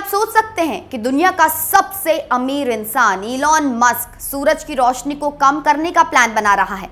सोच सकते हैं कि दुनिया का सबसे अमीर इंसान इलॉन मस्क सूरज की रोशनी को कम करने का प्लान बना रहा है।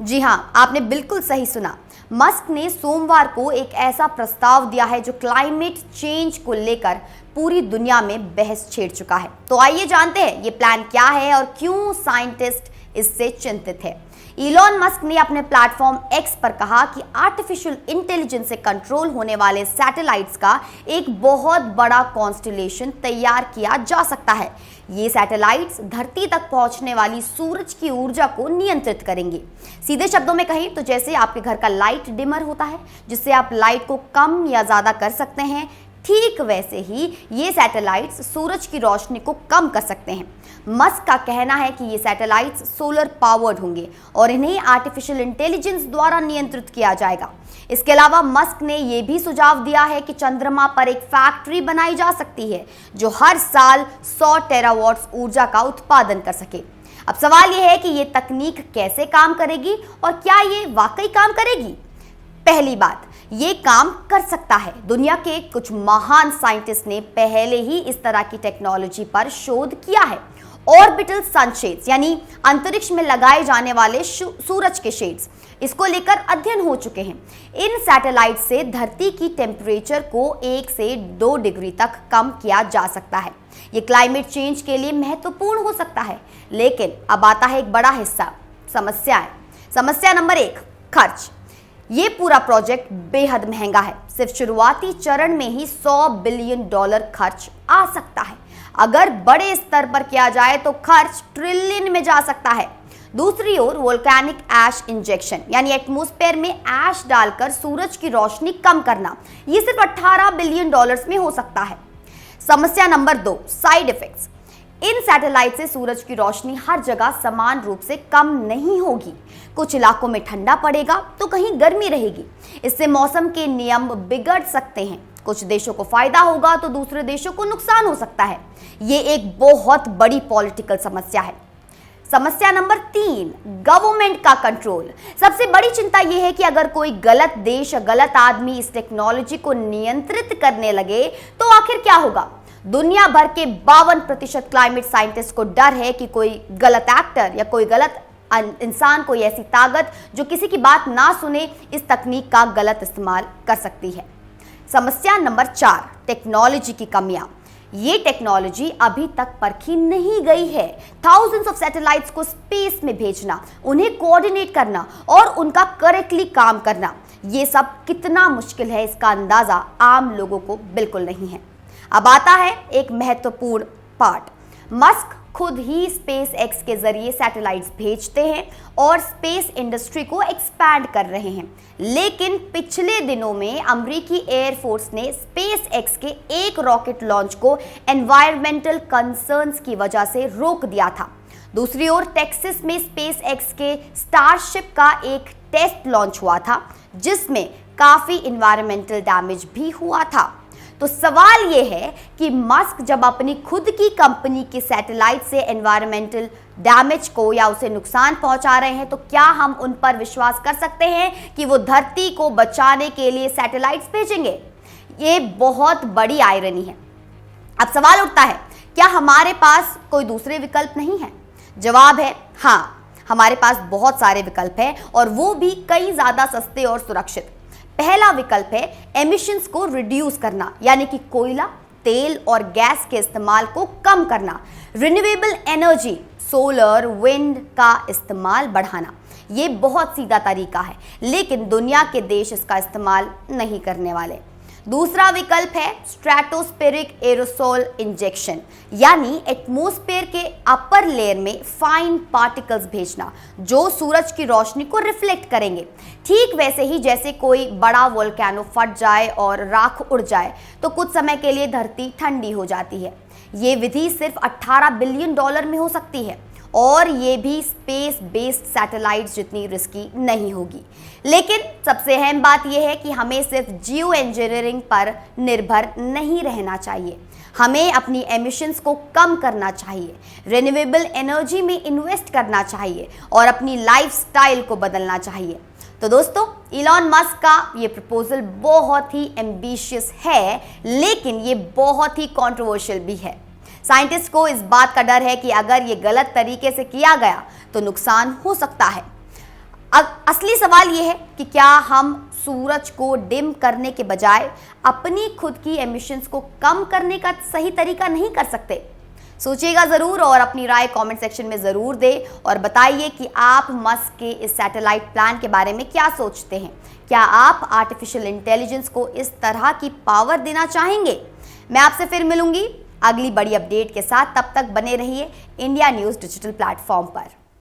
जी हां, आपने बिल्कुल सही सुना। मस्क ने सोमवार को एक ऐसा प्रस्ताव दिया है जो क्लाइमेट चेंज को लेकर पूरी दुनिया में बहस छेड़ चुका है। तो आइए जानते हैं ये प्लान क्या है और क्यों साइंटिस्ट इससे चिंतित है। इलॉन मस्क ने अपने प्लेटफॉर्म एक्स पर कहा कि आर्टिफिशियल इंटेलिजेंस से कंट्रोल होने वाले सैटेलाइट्स का एक बहुत बड़ा कॉन्स्टेलेशन तैयार किया जा सकता है। ये सैटेलाइट्स धरती तक पहुंचने वाली सूरज की ऊर्जा को नियंत्रित करेंगे। सीधे शब्दों में कहें तो जैसे आपके घर का लाइट डिमर होता है जिससे आप लाइट को कम या ज्यादा कर सकते हैं, ठीक वैसे ही ये सैटेलाइट्स सूरज की रोशनी को कम कर सकते हैं। मस्क का कहना है कि ये सैटेलाइट्स सोलर पावर्ड होंगे और इन्हें आर्टिफिशियल इंटेलिजेंस द्वारा नियंत्रित किया जाएगा। इसके अलावा मस्क ने यह भी सुझाव दिया है कि चंद्रमा पर एक फैक्ट्री बनाई जा सकती है जो हर साल 100 टेरावाट्स ऊर्जा का उत्पादन कर सके। अब सवाल यह है कि ये तकनीक कैसे काम करेगी और क्या ये वाकई काम करेगी। पहली बात, ये काम कर सकता है। दुनिया के कुछ महान साइंटिस्ट ने पहले ही इस तरह की टेक्नोलॉजी पर शोध किया है। ऑर्बिटल सनशेड्स यानी अंतरिक्ष में लगाए जाने वाले सूरज के शेड्स, इसको लेकर अध्ययन हो चुके हैं। इन सैटेलाइट से धरती की टेम्परेचर को 1 से 2 डिग्री तक कम किया जा सकता है। ये क्लाइमेट चेंज के लिए महत्वपूर्ण हो सकता है। लेकिन अब आता है एक बड़ा हिस्सा, समस्याएं। समस्या नंबर 1, खर्च। ये पूरा प्रोजेक्ट बेहद महंगा है। सिर्फ शुरुआती चरण में ही $100 बिलियन खर्च आ सकता है। अगर बड़े स्तर पर किया जाए तो खर्च ट्रिलियन में जा सकता है। दूसरी ओर वोल्केनिक ऐश इंजेक्शन यानी एटमॉस्फेयर में ऐश डालकर सूरज की रोशनी कम करना, ये सिर्फ $18 बिलियन में हो सकता है। समस्या नंबर 2, साइड इफेक्ट्स। इन सैटेलाइट से सूरज की रोशनी हर जगह समान रूप से कम नहीं होगी। कुछ इलाकों में ठंडा पड़ेगा तो कहीं गर्मी रहेगी। इससे मौसम के नियम बिगड़ सकते हैं। कुछ देशों को फायदा होगा तो दूसरे देशों को नुकसान हो सकता है। ये एक बहुत बड़ी पॉलिटिकल समस्या है। समस्या नंबर 3, गवर्नमेंट का कंट्रोल। सबसे बड़ी चिंता यह है कि अगर कोई गलत देश या गलत आदमी इस टेक्नोलॉजी को नियंत्रित करने लगे तो आखिर क्या होगा। दुनिया भर के 52% क्लाइमेट साइंटिस्ट को डर है कि कोई गलत एक्टर या कोई गलत इंसान, कोई ऐसी ताकत जो किसी की बात ना सुने, इस तकनीक का गलत इस्तेमाल कर सकती है। समस्या नंबर 4, टेक्नोलॉजी की कमियां। ये टेक्नोलॉजी अभी तक परखी नहीं गई है। थाउजेंड्स ऑफ सैटेलाइट्स को स्पेस में भेजना, उन्हें कोऑर्डिनेट करना और उनका करेक्टली काम करना, ये सब कितना मुश्किल है इसका अंदाजा आम लोगों को बिल्कुल नहीं है। अब आता है एक महत्वपूर्ण पार्ट। मस्क खुद ही स्पेस एक्स के जरिए सैटेलाइट्स भेजते हैं और स्पेस इंडस्ट्री को एक्सपैंड कर रहे हैं। लेकिन पिछले दिनों में अमेरिकी एयरफोर्स ने स्पेस एक्स के एक रॉकेट लॉन्च को एनवायरमेंटल कंसर्न्स की वजह से रोक दिया था। दूसरी ओर टेक्सास में स्पेस एक्स के स्टारशिप का एक टेस्ट लॉन्च हुआ था जिसमें काफी एनवायरमेंटल डैमेज भी हुआ था। तो सवाल यह है कि मस्क जब अपनी खुद की कंपनी की सैटेलाइट से एनवायरमेंटल डैमेज को या उसे नुकसान पहुंचा रहे हैं तो क्या हम उन पर विश्वास कर सकते हैं कि वो धरती को बचाने के लिए सैटेलाइट्स भेजेंगे। ये बहुत बड़ी आयरनी है। अब सवाल उठता है, क्या हमारे पास कोई दूसरे विकल्प नहीं है। जवाब है हाँ, हमारे पास बहुत सारे विकल्प हैं और वो भी कई ज्यादा सस्ते और सुरक्षित। पहला विकल्प है एमिशंस को रिड्यूस करना, यानी कि कोयला, तेल और गैस के इस्तेमाल को कम करना। रिन्यूएबल एनर्जी, सोलर, विंड का इस्तेमाल बढ़ाना। ये बहुत सीधा तरीका है लेकिन दुनिया के देश इसका इस्तेमाल नहीं करने वाले। दूसरा विकल्प है स्ट्रेटोस्फेरिक एरोसोल इंजेक्शन, यानी एटमॉस्फेयर के अपर लेयर में फाइन पार्टिकल्स भेजना जो सूरज की रोशनी को रिफ्लेक्ट करेंगे। ठीक वैसे ही जैसे कोई बड़ा वोल्केनो फट जाए और राख उड़ जाए तो कुछ समय के लिए धरती ठंडी हो जाती है। ये विधि सिर्फ $18 बिलियन में हो सकती है और ये भी स्पेस बेस्ड सैटेलाइट्स जितनी रिस्की नहीं होगी। लेकिन सबसे अहम बात यह है कि हमें सिर्फ जियो इंजीनियरिंग पर निर्भर नहीं रहना चाहिए। हमें अपनी एमिशंस को कम करना चाहिए, रिन्यूएबल एनर्जी में इन्वेस्ट करना चाहिए और अपनी लाइफस्टाइल को बदलना चाहिए। तो दोस्तों, इलॉन मस्क का ये प्रपोजल बहुत ही एम्बिशियस है, लेकिन ये बहुत ही कंट्रोवर्शियल भी है। साइंटिस्ट को इस बात का डर है कि अगर ये गलत तरीके से किया गया तो नुकसान हो सकता है। असली सवाल ये है कि क्या हम सूरज को डिम करने के बजाय अपनी खुद की एमिशंस को कम करने का सही तरीका नहीं कर सकते? सोचिएगा ज़रूर और अपनी राय कमेंट सेक्शन में ज़रूर दें और बताइए कि आप मस्क के इस सैटेलाइट प्लान के बारे में क्या सोचते हैं। क्या आप आर्टिफिशियल इंटेलिजेंस को इस तरह की पावर देना चाहेंगे? मैं आपसे फिर मिलूंगी अगली बड़ी अपडेट के साथ। तब तक बने रहिए इंडिया न्यूज़ डिजिटल प्लेटफॉर्म पर।